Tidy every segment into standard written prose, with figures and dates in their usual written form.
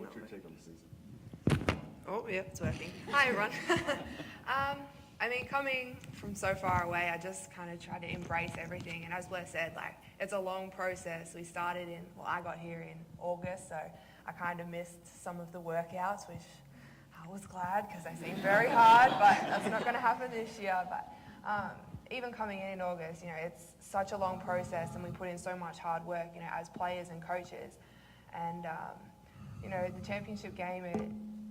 What's your take on the season? Oh, yeah, it's working. Hi, everyone. I mean, coming from so far away, I just kind of try to embrace everything. And as Blair said, like, it's a long process. We started I got here in August, so I kind of missed some of the workouts, which I was glad because they seemed very hard, but that's not going to happen this year. But even coming in August, it's such a long process, and we put in so much hard work, as players and coaches. And, the championship game,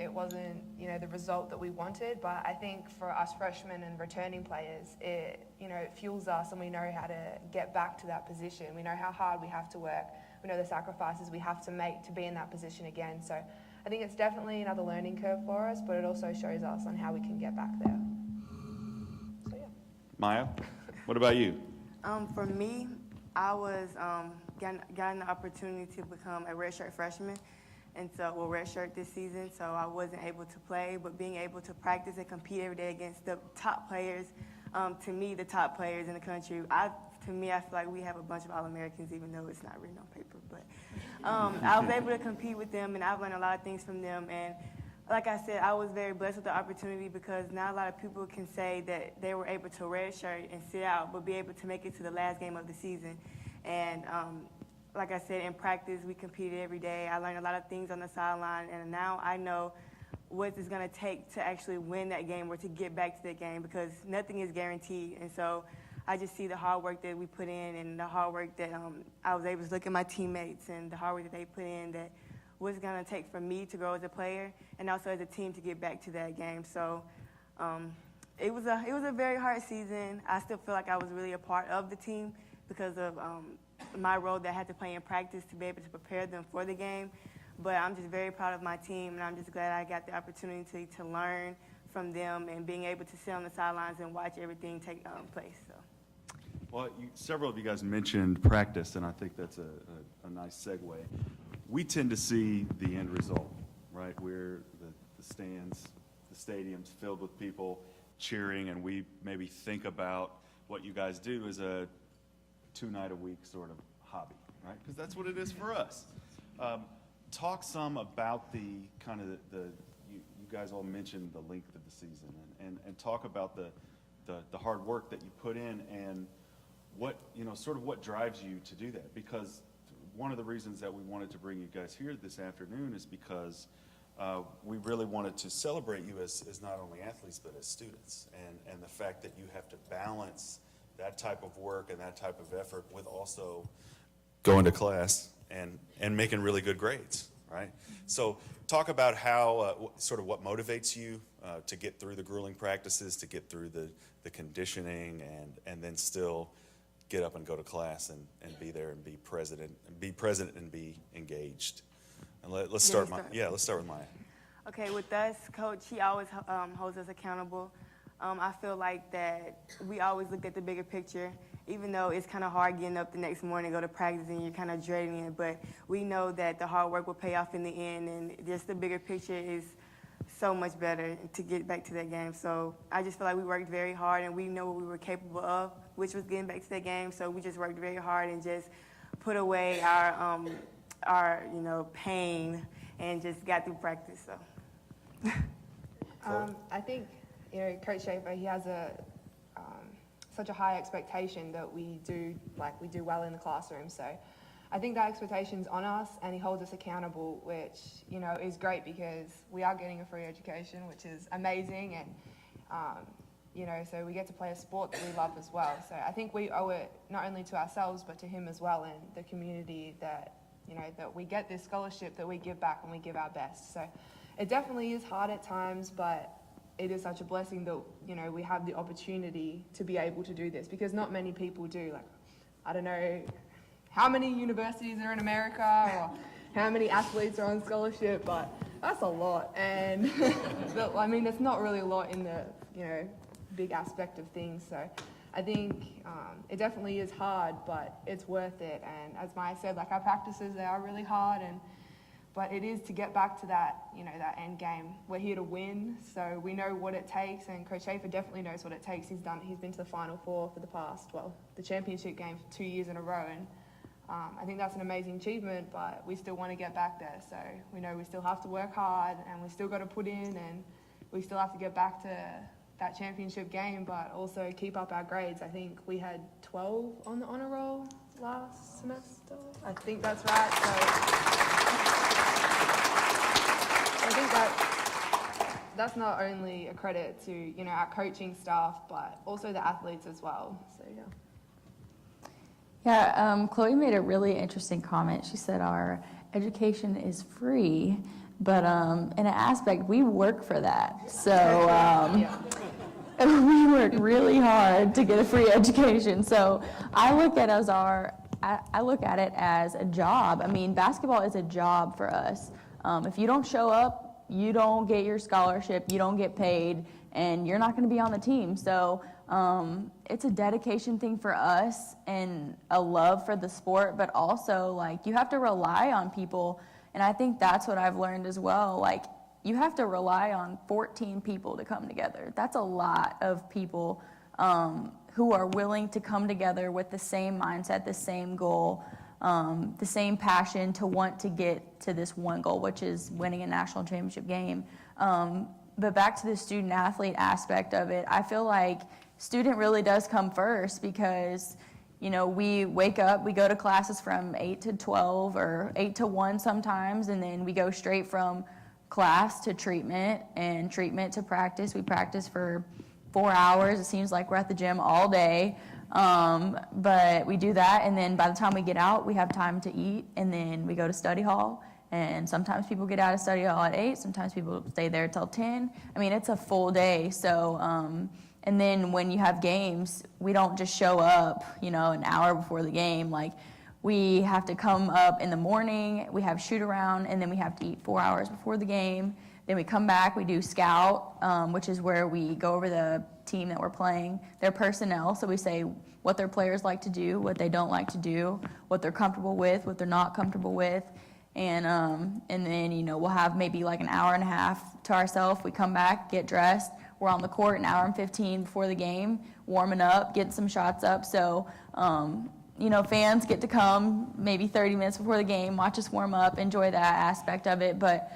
it wasn't, the result that we wanted, but I think for us freshmen and returning players, it fuels us, and we know how to get back to that position. We know how hard we have to work. We know the sacrifices we have to make to be in that position again. So I think it's definitely another learning curve for us, but it also shows us on how we can get back there. So, yeah. Maya, what about you? For me, I was gotten the opportunity to become a redshirt freshman, and so redshirt this season. So I wasn't able to play, but being able to practice and compete every day against the top players, to me, the top players in the country. I feel like we have a bunch of All-Americans, even though it's not written on paper. But I was able to compete with them, and I've learned a lot of things from them. And like I said, I was very blessed with the opportunity because not a lot of people can say that they were able to redshirt and sit out, but be able to make it to the last game of the season. And like I said, in practice, we competed every day. I learned a lot of things on the sideline, and now I know what it's going to take to actually win that game or to get back to that game because nothing is guaranteed. And so I just see the hard work that we put in and the hard work that I was able to look at my teammates and the hard work that they put in that what's going to take for me to grow as a player and also as a team to get back to that game. So it was a very hard season. I still feel like I was really a part of the team because of my role that I had to play in practice to be able to prepare them for the game. But I'm just very proud of my team, and I'm just glad I got the opportunity to learn from them and being able to sit on the sidelines and watch everything take place. So. Well, several of you guys mentioned practice, and I think that's a nice segue. We tend to see the end result, right? Where the stands, the stadium's filled with people cheering, and we maybe think about what you guys do as a 2-night-a-week sort of hobby, right? Because that's what it is for us. Talk some about the kind of you guys all mentioned the length of the season, and talk about the hard work that you put in and what sort of what drives you to do that. Because one of the reasons that we wanted to bring you guys here this afternoon is because we really wanted to celebrate you as not only athletes but as students, and the fact that you have to balance that type of work and that type of effort with also going to class and making really good grades, right? So talk about how, sort of what motivates you to get through the grueling practices, to get through the conditioning, and then still get up and go to class and be there and be present and be engaged. And let's start with Maya. Okay, with us, Coach, he always holds us accountable. I feel like that we always look at the bigger picture, even though it's kind of hard getting up the next morning, go to practice, and you're kind of dreading it. But we know that the hard work will pay off in the end, and just the bigger picture is so much better to get back to that game. So I just feel like we worked very hard, and we know what we were capable of, which was getting back to that game. So we just worked very hard and just put away our pain and just got through practice. So. I think, Coach Schaefer, he has such a high expectation that we do well in the classroom. So I think that expectation's on us, and he holds us accountable, which, is great because we are getting a free education, which is amazing. And, so we get to play a sport that we love as well. So I think we owe it not only to ourselves, but to him as well, and the community that, that we get this scholarship, that we give back and we give our best. So it definitely is hard at times, but it is such a blessing that, we have the opportunity to be able to do this, because not many people do. Like, I don't know how many universities are in America or how many athletes are on scholarship, but that's a lot. And it's not really a lot in the, big aspect of things. So I think it definitely is hard, but it's worth it. And as Maya said, our practices, they are really hard, but it is to get back to that, that end game. We're here to win, so we know what it takes, and Coach Schaefer definitely knows what it takes. He's been to the Final Four for the championship game for 2 years in a row, and I think that's an amazing achievement, but we still want to get back there. So we know we still have to work hard and we still got to put in and we still have to get back to that championship game, but also keep up our grades. I think we had 12 on the honour roll last semester. I think that's right. So I think that's not only a credit to, you know, our coaching staff, but also the athletes as well. So yeah. Yeah, Chloe made a really interesting comment. She said our education is free, but in an aspect, we work for that. So Yeah. we work really hard to get a free education. So I look at it as a job. I mean, basketball is a job for us. If you don't show up, you don't get your scholarship, you don't get paid, and you're not going to be on the team. So it's a dedication thing for us and a love for the sport, but also like you have to rely on people. And I think that's what I've learned as well. Like you have to rely on 14 people to come together. That's a lot of people who are willing to come together with the same mindset, the same goal, the same passion to want to get to this one goal, which is winning a national championship game. But back to the student athlete aspect of it, I feel like student really does come first because, you know, we wake up, we go to classes from 8 to 12 or 8 to 1 sometimes, and then we go straight from class to treatment and treatment to practice. We practice for 4 hours. It seems like we're at the gym all day. But we do that, and then by the time we get out, we have time to eat, and then we go to study hall. And sometimes people get out of study hall at 8, sometimes people stay there till 10. I mean, it's a full day. So, and then when you have games, we don't just show up, you know, an hour before the game. Like, we have to come up in the morning, we have shoot around, and then we have to eat 4 hours before the game. Then we come back, we do scout, which is where we go over the team that we're playing, their personnel. So we say what their players like to do, what they don't like to do, what they're comfortable with, what they're not comfortable with. And then, you know, we'll have maybe like an hour and a half to ourselves. We come back, get dressed. We're on the court an hour and 15 before the game, warming up, getting some shots up. So, you know, fans get to come maybe 30 minutes before the game, watch us warm up, enjoy that aspect of it. But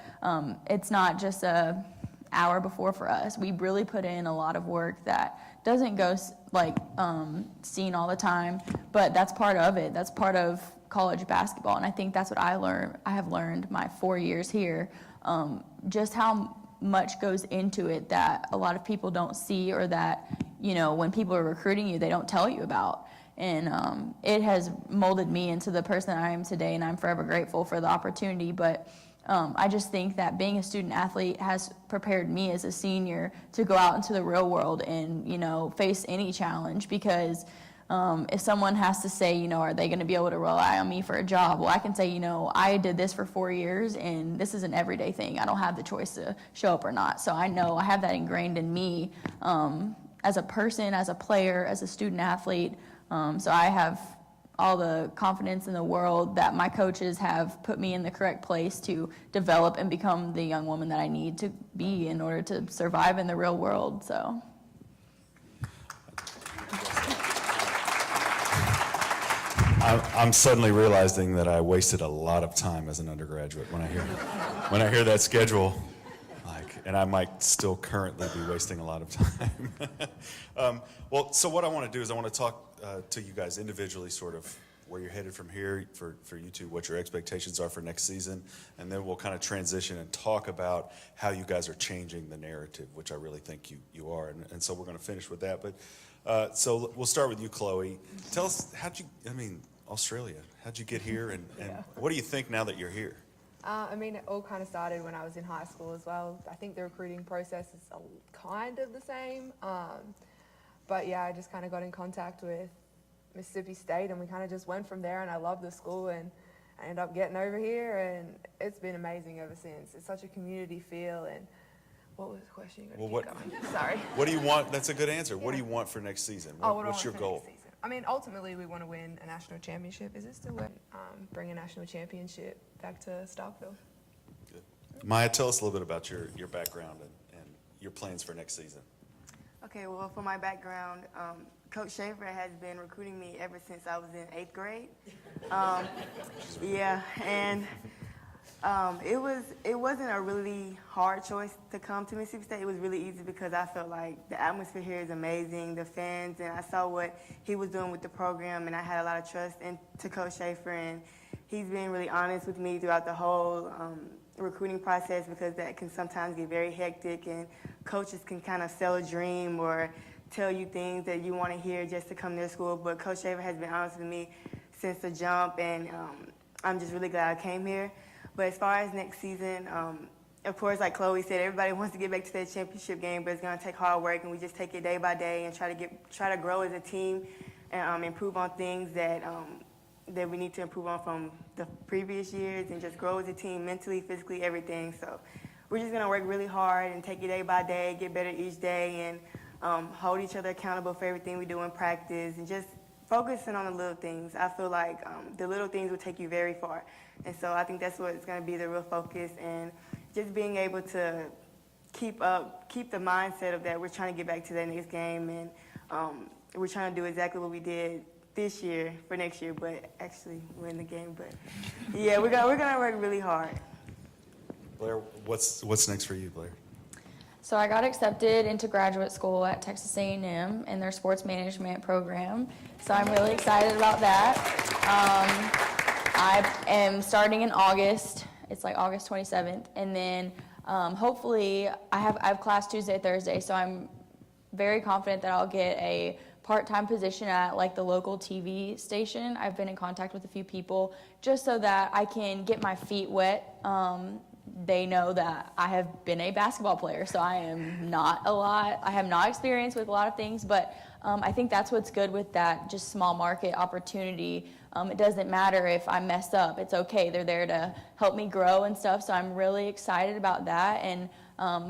it's not just a hour before for us. We really put in a lot of work that doesn't go like seen all the time, but that's part of it. That's part of college basketball, and I think that's what I have learned my 4 years here, just how much goes into it that a lot of people don't see, or that, you know, when people are recruiting you, they don't tell you about. And it has molded me into the person I am today, and I'm forever grateful for the opportunity. But I just think that being a student athlete has prepared me as a senior to go out into the real world and, you know, face any challenge, because if someone has to say, you know, are they going to be able to rely on me for a job? Well, I can say, you know, I did this for 4 years, and this is an everyday thing. I don't have the choice to show up or not. So I know I have that ingrained in me as a person, as a player, as a student athlete. So I have all the confidence in the world that my coaches have put me in the correct place to develop and become the young woman that I need to be in order to survive in the real world. So. I'm suddenly realizing that I wasted a lot of time as an undergraduate when I hear that schedule, and I might still currently be wasting a lot of time. Well, so what I want to do is I want to talk to you guys individually, sort of where you're headed from here for you two, what your expectations are for next season, and then we'll kind of transition and talk about how you guys are changing the narrative, which I really think you are, and so we're going to finish with that. But so we'll start with you, Chloe. Tell us, Australia, how'd you get here, and what do you think now that you're here? I mean, it all kind of started when I was in high school as well. I think the recruiting process is kind of the same. But yeah, I just kind of got in contact with Mississippi State, and we kind of just went from there, and I love the school, and I ended up getting over here, and it's been amazing ever since. It's such a community feel, and what was the question? You gotta keep going. Sorry. What do you want? That's a good answer. What do you want for next season? What's your goal? I mean, ultimately, we want to win a national championship. Is it still bring a national championship back to Starkville? Good. Maya, tell us a little bit about your background and your plans for next season. Okay, well, for my background, Coach Schaefer has been recruiting me ever since I was in 8th grade. Yeah, and it wasn't a really hard choice to come to Mississippi State. It was really easy because I felt like the atmosphere here is amazing, the fans, and I saw what he was doing with the program, and I had a lot of trust into Coach Schaefer, and he's been really honest with me throughout the whole recruiting process because that can sometimes get very hectic, and coaches can kind of sell a dream or tell you things that you want to hear just to come to their school. But Coach Schaefer has been honest with me since the jump, and I'm just really glad I came here. But as far as next season, of course, like Chloe said, everybody wants to get back to that championship game, but it's going to take hard work, and we just take it day by day and try to grow as a team and improve on things that we need to improve on from the previous years, and just grow as a team mentally, physically, everything. So we're just going to work really hard and take it day by day, get better each day, and hold each other accountable for everything we do in practice, and just focusing on the little things. I feel like the little things will take you very far. And so I think that's what's going to be the real focus, and just being able to keep the mindset of that. We're trying to get back to that next game, and we're trying to do exactly what we did this year for next year, but actually win the game. But yeah, we're gonna work really hard. Blair, what's next for you, Blair? So I got accepted into graduate school at Texas A&M in their sports management program. So I'm really excited about that. I am starting in August. It's like August 27th. And then hopefully I have class Tuesday, Thursday. So I'm very confident that I'll get a part-time position at like the local TV station. I've been in contact with a few people just so that I can get my feet wet. They know that I have been a basketball player, so I have not experience with a lot of things, but I think that's what's good with that just small market opportunity. It doesn't matter if I mess up. It's okay. They're there to help me grow and stuff, so I'm really excited about that, and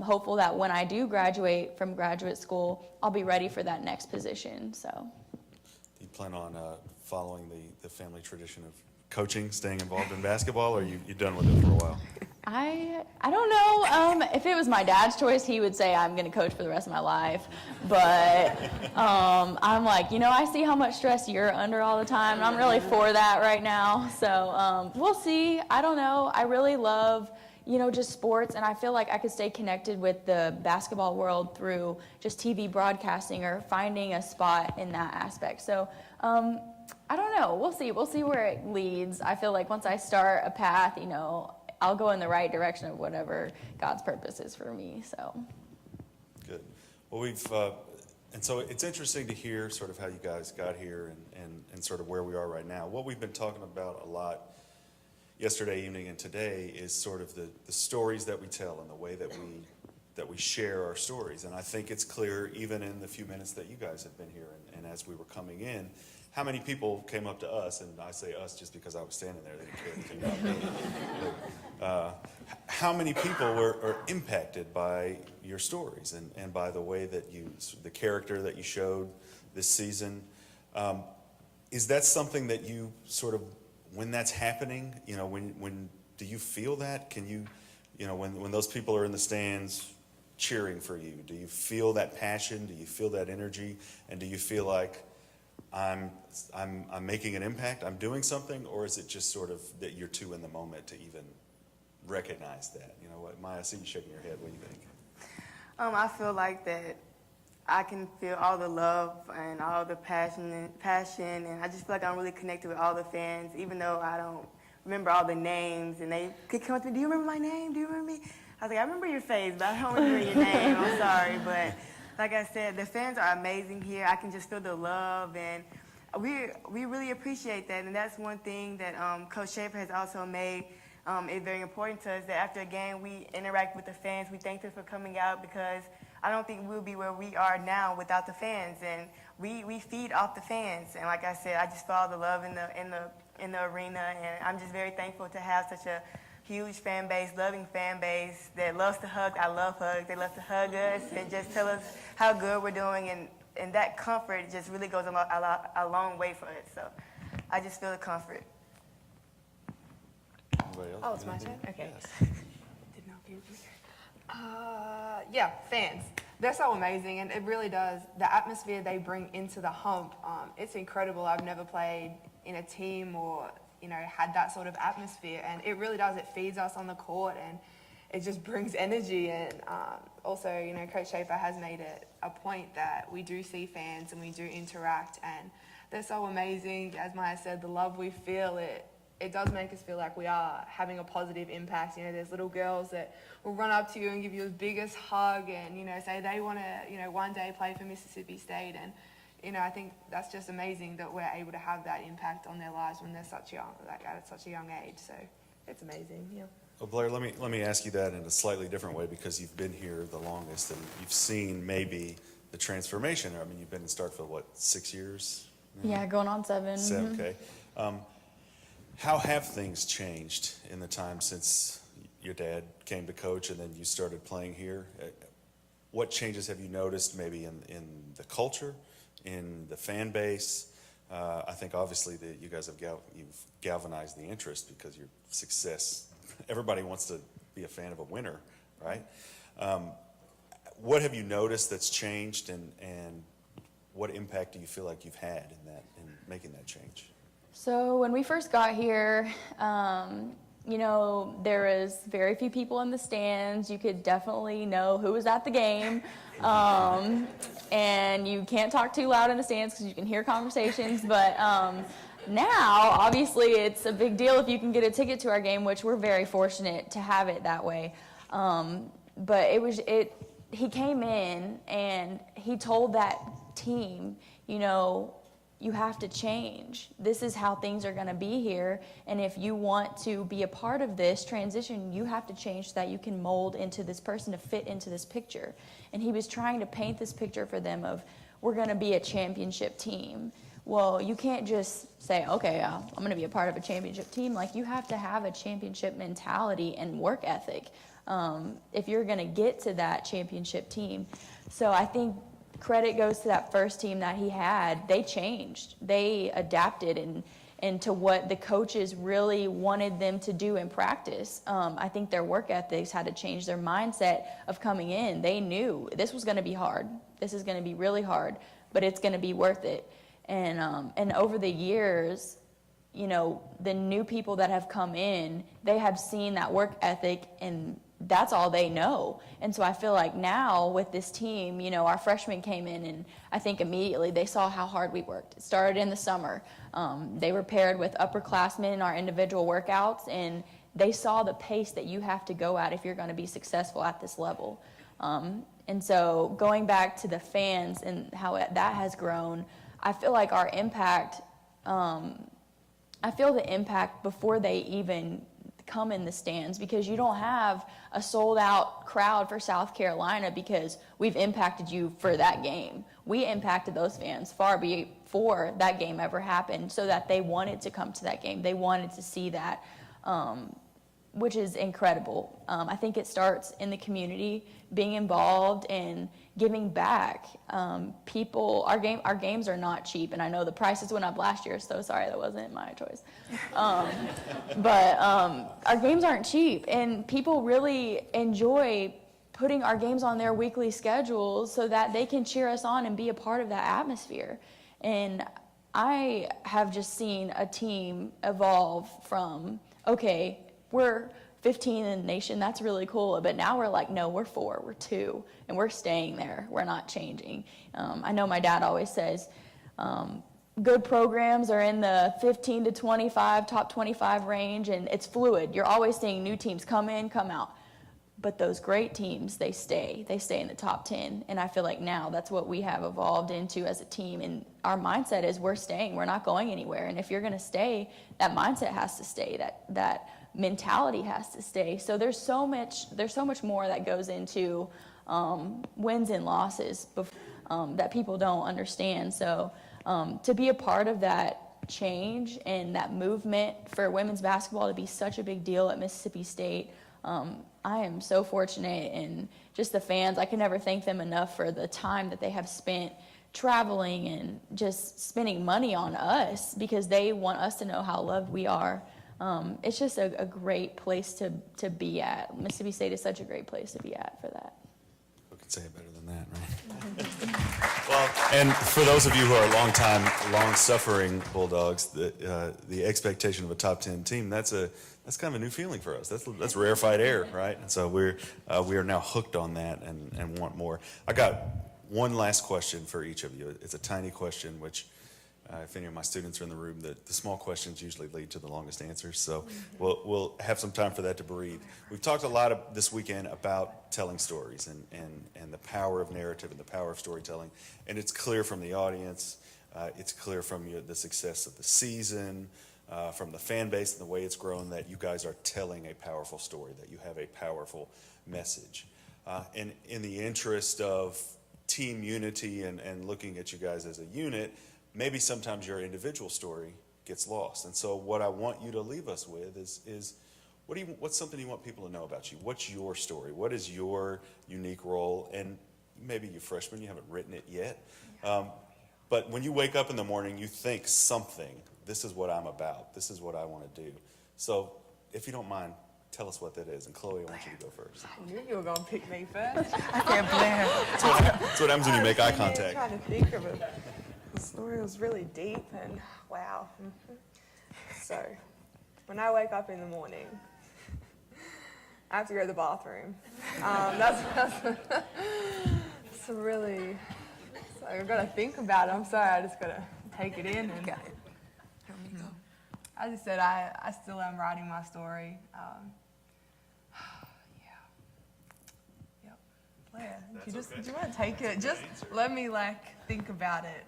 hopeful that when I do graduate from graduate school, I'll be ready for that next position. So, Do you plan on following the family tradition of coaching, staying involved in basketball, or are you done with it for a while? I don't know. If it was my dad's choice, he would say I'm going to coach for the rest of my life. But I'm like, I see how much stress you're under all the time, and I'm really for that right now. So we'll see. I don't know. I really love, just sports, and I feel like I could stay connected with the basketball world through just TV broadcasting or finding a spot in that aspect. So I don't know. We'll see. We'll see where it leads. I feel like once I start a path, I'll go in the right direction of whatever God's purpose is for me. So Good. Well, and so it's interesting to hear sort of how you guys got here and sort of where we are right now. What we've been talking about a lot yesterday evening and today is sort of the stories that we tell and the way that we share our stories. And I think it's clear even in the few minutes that you guys have been here and as we were coming in, how many people came up to us, and I say us just because I was standing there, they didn't care anything about me. But, how many people are impacted by your stories and by the way that the character that you showed this season? Is that something that you sort of, when that's happening, when do you feel that? Can you, when those people are in the stands cheering for you, do you feel that passion? Do you feel that energy? And do you feel like I'm making an impact, I'm doing something, or is it just sort of that you're too in the moment to even recognize that? Maya, I see you shaking your head. What do you think? I feel like that I can feel all the love and all the passion, and I just feel like I'm really connected with all the fans, even though I don't remember all the names, and they could come up to me, do you remember my name? Do you remember me? I was like, I remember your face, but I don't remember your name. I'm sorry, but like I said, the fans are amazing here. I can just feel the love, and we really appreciate that. And that's one thing that Coach Schaefer has also made it very important to us, that after a game we interact with the fans. We thank them for coming out, because I don't think we'll be where we are now without the fans. And we feed off the fans. And like I said, I just feel all the love in the arena, and I'm just very thankful to have such a huge fan base, loving fan base that loves to hug. I love hugs. They love to hug us and just tell us how good we're doing, and that comfort just really goes a long way for us. So I just feel the comfort. Anybody else? Oh, it's my turn? Okay. Yes. Yeah, fans. They're so amazing, and it really does. The atmosphere they bring into the Hump, it's incredible. I've never played in a team or, had that sort of atmosphere, and it really does. It feeds us on the court, and it just brings energy. And also, Coach Schaefer has made it a point that we do see fans and we do interact, and they're so amazing. As Maya said, the love we feel, it does make us feel like we are having a positive impact. There's little girls that will run up to you and give you the biggest hug and, say they want to, one day play for Mississippi State. And, I think that's just amazing that we're able to have that impact on their lives when they're at such a young age. So it's amazing, yeah. Well, Blair, let me ask you that in a slightly different way, because you've been here the longest and you've seen maybe the transformation. I mean, you've been in Starkville, what, 6 years? Yeah, going on 7. Okay. How have things changed in the time since your dad came to coach and then you started playing here? What changes have you noticed maybe in the culture, in the fan base? I think obviously that you guys have you've galvanized the interest because your success. Everybody wants to be a fan of a winner, right? What have you noticed that's changed, and what impact do you feel like you've had in making that change? So when we first got here, there was very few people in the stands. You could definitely know who was at the game. And you can't talk too loud in the stands because you can hear conversations. But now, obviously, it's a big deal if you can get a ticket to our game, which we're very fortunate to have it that way. But he came in and he told that team, you have to change. This is how things are going to be here. And if you want to be a part of this transition, you have to change so that you can mold into this person to fit into this picture. And he was trying to paint this picture for them of, we're going to be a championship team. Well, you can't just say, okay, I'm going to be a part of a championship team. Like, you have to have a championship mentality and work ethic if you're going to get to that championship team. So I think credit goes to that first team that he had. They changed. They adapted and to what the coaches really wanted them to do in practice. I think their work ethics had to change, their mindset of coming in. They knew this was going to be hard. This is going to be really hard, but it's going to be worth it. And over the years, the new people that have come in, they have seen that work ethic, and that's all they know. And so I feel like now with this team, our freshmen came in, and I think immediately they saw how hard we worked. It started in the summer. They were paired with upperclassmen in our individual workouts, and they saw the pace that you have to go at if you're going to be successful at this level. And so going back to the fans and how that has grown, I feel like our impact, I feel the impact before they even come in the stands, because you don't have a sold out crowd for South Carolina because we've impacted you for that game. We impacted those fans far before that game ever happened, so that they wanted to come to that game. They wanted to see that, which is incredible. I think it starts in the community, being involved and giving back. Our games are not cheap, and I know the prices went up last year, so sorry, that wasn't my choice. But our games aren't cheap, and people really enjoy putting our games on their weekly schedules so that they can cheer us on and be a part of that atmosphere. And I have just seen a team evolve from, okay, we're 15 in the nation, that's really cool, but now we're like, no, we're 4, we're 2, and we're staying there, we're not changing. I know my dad always says, good programs are in the 15 to 25, top 25 range, and it's fluid. You're always seeing new teams come in, come out. But those great teams, they stay in the top 10, and I feel like now that's what we have evolved into as a team, and our mindset is we're staying, we're not going anywhere, and if you're going to stay, that mindset has to stay, that mentality has to stay. So there's so much more that goes into wins and losses that people don't understand. So to be a part of that change and that movement for women's basketball to be such a big deal at Mississippi State, I am so fortunate, and just the fans, I can never thank them enough for the time that they have spent traveling and just spending money on us because they want us to know how loved we are. It's just a great place to be at. Mississippi State is such a great place to be at for that. Okay, could say it better than that, right? Well, and for those of you who are long-suffering Bulldogs, the expectation of a top 10 team, that's kind of a new feeling for us. That's rarefied air, right? And so we are now hooked on that and want more. I got one last question for each of you. It's a tiny question, which if any of my students are in the room, the small questions usually lead to the longest answers. So we'll have some time for that to breathe. We've talked a lot this weekend about telling stories and the power of narrative and the power of storytelling. And it's clear from the audience, it's clear from the success of the season, from the fan base and the way it's grown, that you guys are telling a powerful story, that you have a powerful message. And in the interest of team unity and looking at you guys as a unit, maybe sometimes your individual story gets lost. And so what I want you to leave us with is what's something you want people to know about you? What's your story? What is your unique role? And maybe you freshmen, you haven't written it yet. But when you wake up in the morning, you think something. This is what I'm about. This is what I want to do. So if you don't mind, tell us what that is. And Chloe, I want you to go first. I knew you were going to pick me first. I said Blair. That's what happens when you make eye contact. I'm trying to think of it. The story was really deep and wow. So, when I wake up in the morning, I have to go to the bathroom. It's really, so I've got to think about it. I'm sorry, I just got to take it in. And as I said, I still am writing my story. Blair, do you want to take it? Just let me think about it.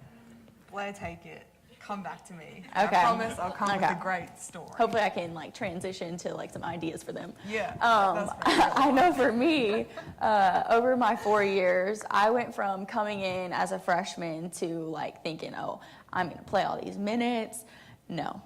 Blair, take it. Come back to me. Okay. I promise I'll come with Okay. a great story. Hopefully I can transition to some ideas for them. Yeah. I know for me, over my 4 years, I went from coming in as a freshman to thinking, oh, I'm going to play all these minutes. No.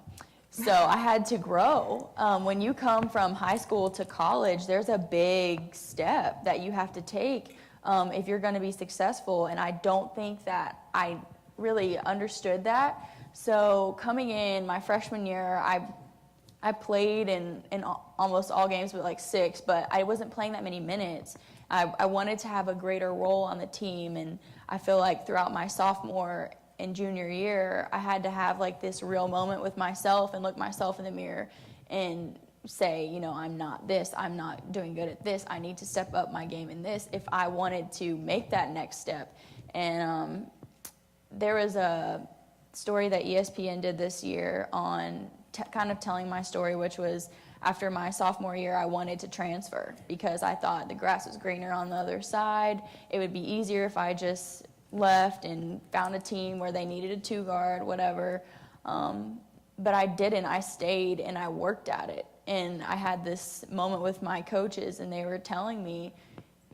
So I had to grow. When you come from high school to college, there's a big step that you have to take if you're going to be successful. And I don't think that I really understood that. So coming in my freshman year, I played in almost all games but 6, but I wasn't playing that many minutes. I wanted to have a greater role on the team, and I feel like throughout my sophomore and junior year, I had to have this real moment with myself and look myself in the mirror and say, I'm not this, I'm not doing good at this, I need to step up my game in this if I wanted to make that next step. And there was a story that ESPN did this year on kind of telling my story, which was after my sophomore year, I wanted to transfer because I thought the grass was greener on the other side. It would be easier if I just left and found a team where they needed a 2-guard, whatever. But I didn't. I stayed and I worked at it. And I had this moment with my coaches, and they were telling me,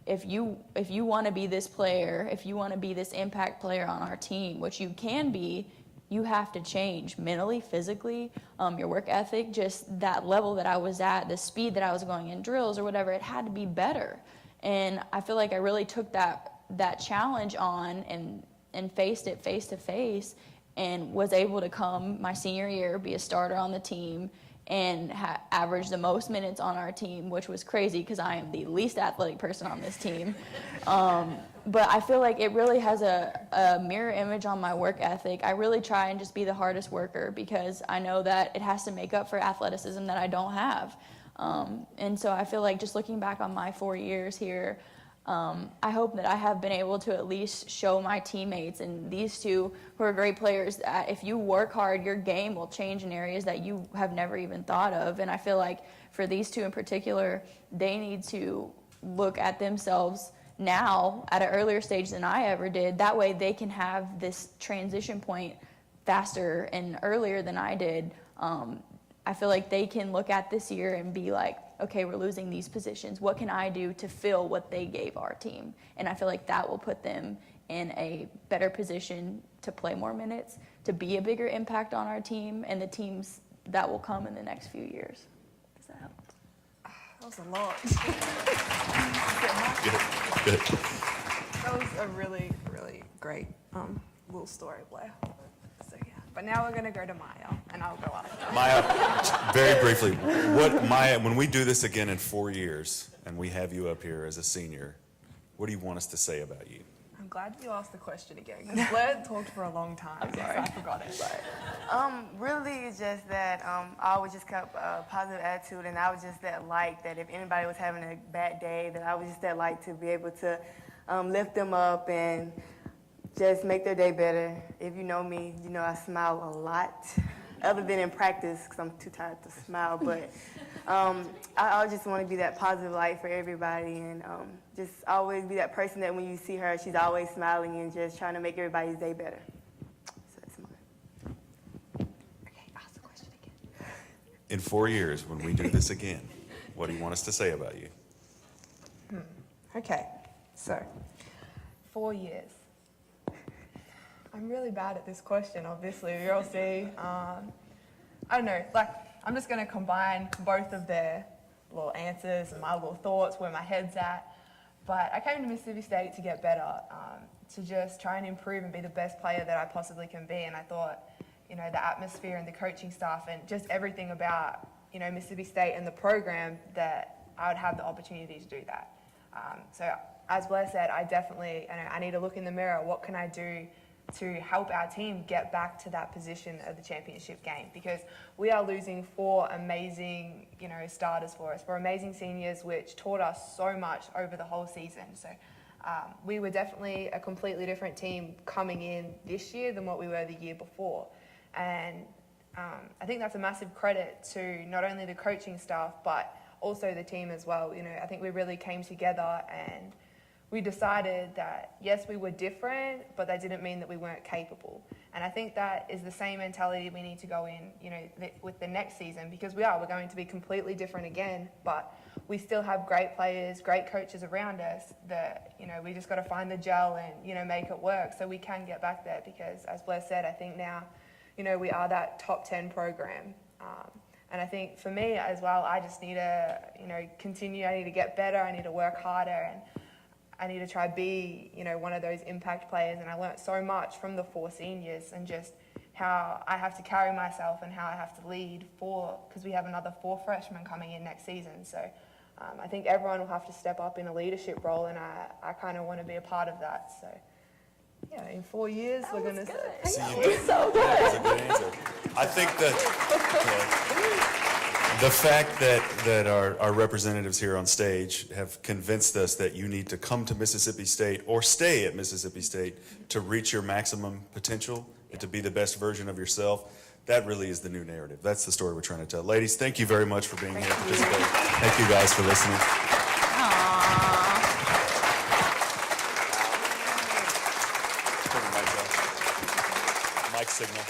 if you want to be this player, if you want to be this impact player on our team, which you can be, you have to change mentally, physically, your work ethic, just that level that I was at, the speed that I was going in drills or whatever, it had to be better. And I feel like I really took that challenge on and faced it face to face, and was able to come my senior year, be a starter on the team, and average the most minutes on our team, which was crazy because I am the least athletic person on this team. But I feel like it really has a mirror image on my work ethic. I really try and just be the hardest worker because I know that it has to make up for athleticism that I don't have. And so I feel like just looking back on my 4 years here, I hope that I have been able to at least show my teammates and these two who are great players that if you work hard, your game will change in areas that you have never even thought of. And I feel like for these two in particular, they need to look at themselves now at an earlier stage than I ever did. That way they can have this transition point faster and earlier than I did. I feel like they can look at this year and be like, okay, we're losing these positions. What can I do to fill what they gave our team? And I feel like that will put them in a better position to play more minutes, to be a bigger impact on our team and the teams that will come in the next few years. Does that help? That was a lot. Good. That was a really, really great little story, Blair. So yeah. But now we're going to go to Maya, and I'll go after. Maya, very briefly, Maya, when we do this again in 4 years, and we have you up here as a senior, What do you want us to say about you? I'm glad you asked the question again, because Blair talked for a long time, so I forgot it. Really, it's just that I always just kept a positive attitude, and I was just that light that if anybody was having a bad day, that I was just that light to be able to lift them up and just make their day better. If you know me, you know I smile a lot, other than in practice, because I'm too tired to smile, but I just want to be that positive light for everybody, and just always be that person that when you see her, she's always smiling and just trying to make everybody's day better. So that's mine. Okay, ask the question again. In 4 years, when we do this again, what do you want us to say about you? Okay, so 4 years. I'm really bad at this question, obviously. We all see. I don't know, like, I'm just going to combine both of their little answers and my little thoughts, where my head's at. But I came to Mississippi State to get better, to just try and improve and be the best player that I possibly can be. And I thought, you know, the atmosphere and the coaching staff and just everything about, you know, Mississippi State and the program, that I would have the opportunity to do that. So as Blair said, I need to look in the mirror. What can I do to help our team get back to that position of the championship game? Because we are losing 4 amazing, you know, starters for us. 4 amazing seniors, which taught us so much over the whole season. So we were definitely a completely different team coming in this year than what we were the year before. And I think that's a massive credit to not only the coaching staff, but also the team as well. You know, I think we really came together and we decided that, yes, we were different, but that didn't mean that we weren't capable. And I think that is the same mentality we need to go in, you know, with the next season, because we're going to be completely different again, but we still have great players, great coaches around us that, you know, we just got to find the gel and, you know, make it work so we can get back there. Because as Blair said, I think now, you know, we are that top 10 program. And I think for me as well, I just need to, you know, continue. I need to get better. I need to work harder, and I need to try be, you know, one of those impact players. And I learnt so much from the 4 seniors, and just how I have to carry myself and how I have to lead because we have another 4 freshmen coming in next season. So I think everyone will have to step up in a leadership role, and I kind of want to be a part of that. So yeah, in 4 years, we're going to say. See, you did. So good. That was a good answer. I think that the fact that our representatives here on stage have convinced us that you need to come to Mississippi State or stay at Mississippi State to reach your maximum potential and to be the best version of yourself, that really is the new narrative. That's the story we're trying to tell. Ladies, thank you very much for being here and participating. Thank you guys for listening. Turn the mic off. Mic signal.